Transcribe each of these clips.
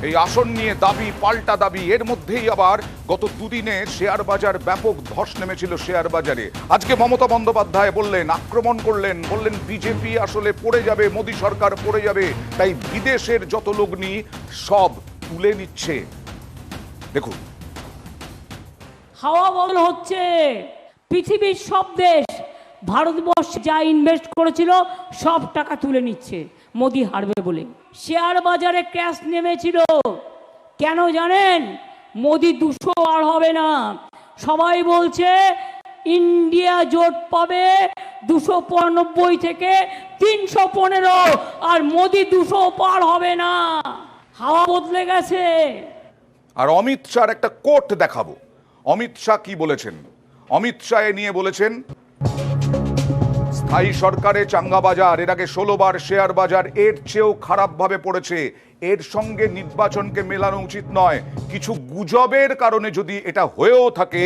এই আসন নিয়ে দাবি পাল্টা দাবি, এর মধ্যেই আবার গত দুদিনে শেয়ার বাজার ব্যাপক ধস নেমেছিল শেয়ার বাজারে। আজকে মমতা বন্দ্যোপাধ্যায় বললেন, আক্রমণ করলেন, বললেন বিজেপি আসলে পড়ে যাবে, মোদী সরকার পড়ে যাবে, তাই বিদেশের যত লগ্নি সব তুলে নিচ্ছে। দেখুন, হাওয়া বদল হচ্ছে। পৃথিবীর সব দেশ ভারতবর্ষে যা ইনভেস্ট করেছিল সব টাকা তুলে নিচ্ছে মোদি হারবে বলে। শেয়ার বাজারে ক্র্যাশ নেমেছিল, কেন জানেন? মোদি 200 আর হবে না। সবাই বলছে ইন্ডিয়া জোট পাবে 295 থেকে 315, আর মোদি 200 পার হবে না। হাওয়া বদলে গেছে। আর অমিত শাহর একটা কোট দেখাবো। অমিত শাহ কি বলেছেন? অমিত শাহ এ নিয়ে বলেছেন, স্থায়ী সরকারে চাঙ্গা বাজার, এর আগে 16 বার শেয়ার বাজার এর চেয়েও খারাপভাবে পড়েছে। এর সঙ্গে নির্বাচনকে মেলানো উচিত নয়। কিছু গুজবের কারণে যদি এটা হয়েও থাকে,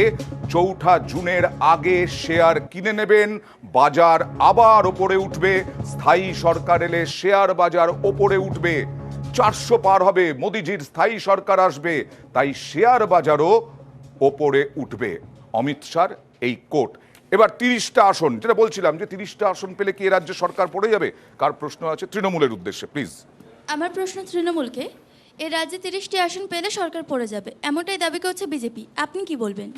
4 জুনের আগে শেয়ার কিনে নেবেন, বাজার আবার ওপরে উঠবে। স্থায়ী সরকার এলে শেয়ার বাজার ওপরে উঠবে, 400 পার হবে, মোদিজির স্থায়ী সরকার আসবে, তাই শেয়ার বাজারও ওপরে উঠবে। অমিত শাহর এই কোট। এবার 30টা আসন, যেটা বলছিলাম যে 30টা আসন পেলে কি এ রাজ্যে সরকার পড়ে যাবে? কার প্রশ্ন আছে? তৃণমূলের উদ্দেশ্যে প্লিজ। আমার প্রশ্ন তৃণমূলকে, এ রাজ্যে 30টি আসন পেলে সরকার পড়ে যাবে, এমনটাই দাবি করছে বিজেপি, আপনি কি বলবেন?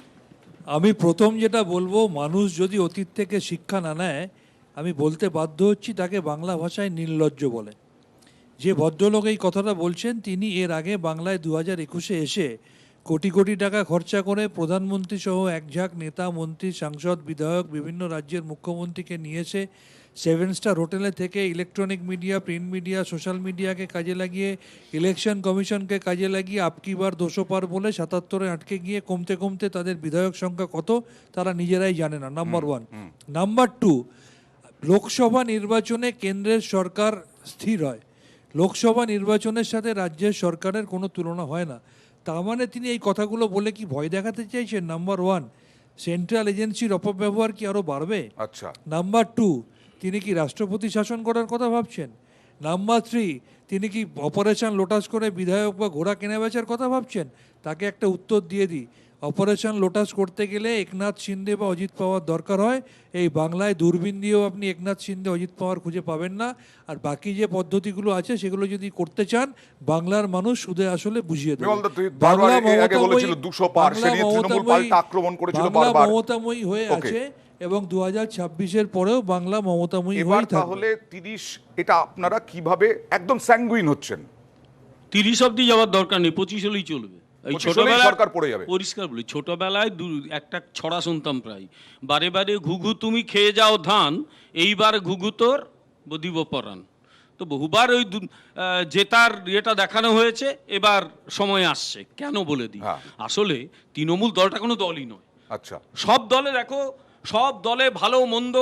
আমি প্রথম যেটা বলবো, মানুষ যদি অতীত থেকে শিক্ষা না নেয়, আমি বলতে বাধ্য হচ্ছি তাকে বাংলা ভাষায় নির্লজ্জ বলে। যে ভদ্রলোক এই কথাটা বলছেন, তিনি এর আগে বাংলায় 2021-এ এসে কোটি কোটি টাকা খরচা করে প্রধানমন্ত্রী সহ একঝাঁক নেতা, মন্ত্রী, সাংসদ, বিধায়ক, বিভিন্ন রাজ্যের মুখ্যমন্ত্রীকে নিয়ে এসে 7 স্টার হোটেলে থেকে electronic media, print media, social মিডিয়াকে কাজে লাগিয়ে, ইলেকশন কমিশনকে কাজে লাগিয়ে আপকি বার 200 পার বলে 77-এ আটকে গিয়ে কমতে কমতে তাদের বিধায়ক সংখ্যা কত তারা নিজেরাই জানে না, নাম্বার 1। নাম্বার 2, লোকসভা নির্বাচনে কেন্দ্রের সরকার স্থির হয়, লোকসভা নির্বাচনের সাথে রাজ্যের সরকারের কোনো তুলনা হয় না। তার মানে তিনি এই কথাগুলো বলে কি ভয় দেখাতে চাইছেন? নাম্বার 1, সেন্ট্রাল এজেন্সির অপব্যবহার কি আরও বাড়বে? আচ্ছা। নাম্বার 2, তিনি কি রাষ্ট্রপতি শাসন করার কথা ভাবছেন? নাম্বার 3, তিনি কি অপারেশন লোটাস করে বিধায়ক বা ঘোড়া কেনা বেচার কথা ভাবছেন? তাকে একটা উত্তর দিয়ে দিই, অপারেশন লোটাস করতে গেলে একনাথ শিন্দে বা অজিত পাওয়ার দরকার হয়। এই বাংলায় দূরবীন দিয়েও আপনি একনাথ শিন্দে, অজিত পাওয়ার খুঁজে পাবেন না। আর বাকি যে পদ্ধতিগুলো আছে সেগুলো যদি করতে চান, বাংলার মানুষ সুদে আসলে বুঝিয়ে দেবে। বাংলা মমতাময়ী হয়ে আছে এবং 2026-এর পরেও বাংলা মমতাময়ী হয়ে থাকবে। তাহলে 30, এটা আপনারা কিভাবে একদম স্যাঙ্গুইন হচ্ছেন? 30 অবধি যাওয়ার দরকার নেই, 25 হলেই চলবে। এই ছোটবেলায় সরকার পড়ে যাবে, পরিষ্কার বলি। ছোটবেলায় একটা ছড়া শুনতাম প্রায়, বারে বারে ঘুঘু তুমি খেয়ে যাও ধান, এইবার ঘুঘু তোর বদিব পরাণ। তো বহুবার ওই জেতার ইয়েটা দেখানো হয়েছে, এবার সময় আসছে। কেন বলে দিই, আসলে তৃণমূল দলটা কোনো দলই নয়। আচ্ছা, সব দলে দেখো, সব দলে ভালো মন্দ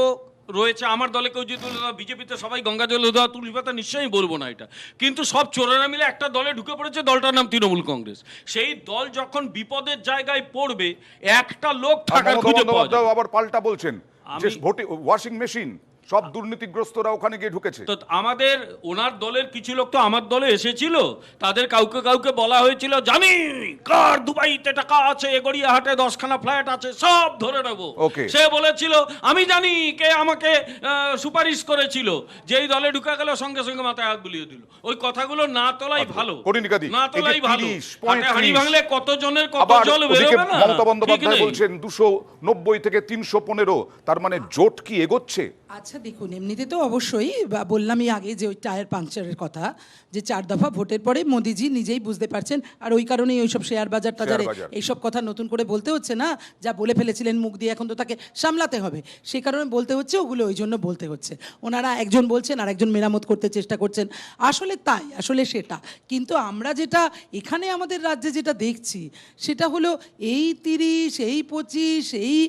রয়েছে। আমার দলে কেউ যদি বিজেপিতে সবাই গঙ্গা জল দেওয়া তুলসী পাতা, নিশ্চয়ই বলবো না এটা, কিন্তু সব চোরেরা মিলে একটা দলে ঢুকে পড়েছে, দলটার নাম তৃণমূল কংগ্রেস। সেই দল যখন বিপদের জায়গায় পড়বে, একটা লোক থাকা খুঁজে পাওয়া যায়। আবার পাল্টা বলছেন যে ওয়াশিং মেশিন, সব দুর্নীতিগ্রস্তরা ওখানে গিয়ে ঢুকেছে। তো আমাদের ওনার দলের কিছু লোক তো আমার দলে এসেছিল, তাদের কাউকে কাউকে বলা হয়েছিল, জানি কার দুবাইতে টাকা আছে, গড়িয়াহাটে 10খানা ফ্ল্যাট আছে, সব ধরে নেবো। সে বলেছিল আমি জানি কে আমাকে সুপারিশ করেছিল, যেই দলে ঢুকে গেল সঙ্গে সঙ্গে মাথায় হাত বুলিয়ে দিল। ওই কথাগুলো না তোলাই ভালো, না তোলাই ভালো। হাঁড়ি ভাঙলে কত জনের কত জল বেরোবে না। মমতা বন্দ্যোপাধ্যায় বলছেন 290 থেকে 315, তার মানে জোট কি এগোচ্ছে? আচ্ছা দেখুন, এমনিতে তো অবশ্যই বললামই আগে যে ওই টায়ার পাংচারের কথা, যে 4 দফা ভোটের পরে মোদিজি নিজেই বুঝতে পারছেন, আর ওই কারণেই ওইসব শেয়ার বাজার টাজারে এইসব কথা নতুন করে বলতে হচ্ছে না। যা বলে ফেলেছিলেন মুখ দিয়ে, এখন তো তাকে সামলাতে হবে, সেই কারণে বলতে হচ্ছে ওগুলো, ওই জন্য বলতে হচ্ছে। ওনারা একজন বলছেন আর একজন মেরামত করতে চেষ্টা করছেন, আসলে তাই, আসলে সেটা। কিন্তু আমরা যেটা এখানে আমাদের রাজ্যে যেটা দেখছি, সেটা হলো এই 30, এই 25, এই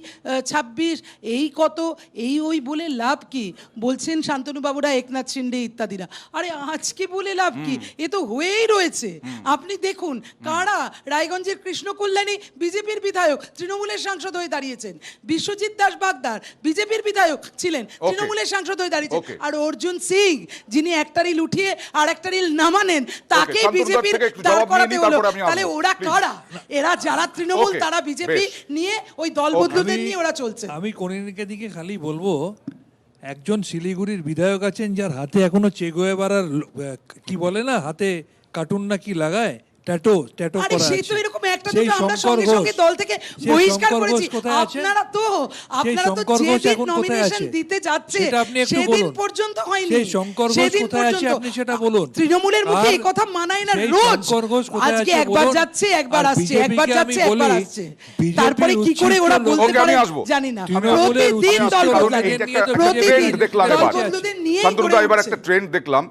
26, এই কত, এই ওই বলে লাভ কি? কি বলছেন শান্তনু বাবুরা, একনাথ শিন্ডে ইত্যাদিরা, আরে আজকে বলে লাভ কি, এ তো হয়েই রয়েছে। আপনি দেখুন কারা রায়গঞ্জের কৃষ্ণ কল্যাণী বিজেপির বিধায়ক তৃণমূলের সাংসদ হয়ে দাঁড়িয়েছেন, বিশ্বজিৎ দাস বাগদার বিজেপির বিধায়ক ছিলেন, তৃণমূলের সাংসদ হয়ে দাঁড়িয়েছেন, আর অর্জুন সিং যিনি একটা রিল উঠিয়ে আর একটা রিল নামানেন তাকে শান্তনু বিজেপির থেকে একটু দাঁড় জবাব নিয়ে করাতে নিই, হলো। তারপরে আমি আসবো। তাহলে ওরা কারা? এরা যারা তৃণমূল Okay, তারা বিজেপি বেশ। নিয়ে ওই দলবদ্ধদের নিয়ে ওরা চলছে। আমি কনিনিকে দিকে খালি বলবো, একজন শিলিগুড়ির বিধায়ক আছেন যার হাতে এখনো চেগোয়েবারার কি বলে না, হাতে কার্টুন না কি লাগায়, ট্যাটো আরে করা সেই আছে। তো এরকম একটা সেই দুটো আমরা শঙ্কর সঙ্গে ঘোষ, সঙ্গে দল থেকে সেই বহিষ্কার শঙ্কর করেছি। ঘোষ কোথায় আছে? আপনারা তো সেই শঙ্কর ঘোষ যেদিন এখন কোথায় নমিনেশন আছে? দিতে যাচ্ছে সেটা আপনি একটু সেদিন বলুন। পর্যন্ত হয়নি। সেই শঙ্কর ঘোষ সেদিন কোথায় আছে পর্যন্ত আপনি সেটা বলুন। তৃণমূলের মুখে আর এই কথা মানায় না সেই রোজ। শঙ্কর ঘোষ কোথায় আজকে আছে একবার বলুন। যাচ্ছে একবার আর আসছে, BJP একবার কে যাচ্ছে আমি একবার বলি, আসছে। BJP তারপরে কি করে উচ্ছিষ্ট ওরা লোক- বলতে ওকে, আমি পারে আসবো। জানি না। তৃণমূলের প্রতিদিন উচ্ছিষ্ট দল লোক বদলাচ্ছে, নিয়ে তো প্রতিদিন ট্রেন্ড দেখলাম এবার। দল বদলুদের নিয়েই শান্তনু করে দা, এবার উঠছে। একটা ট্রেন্ড দেখলাম,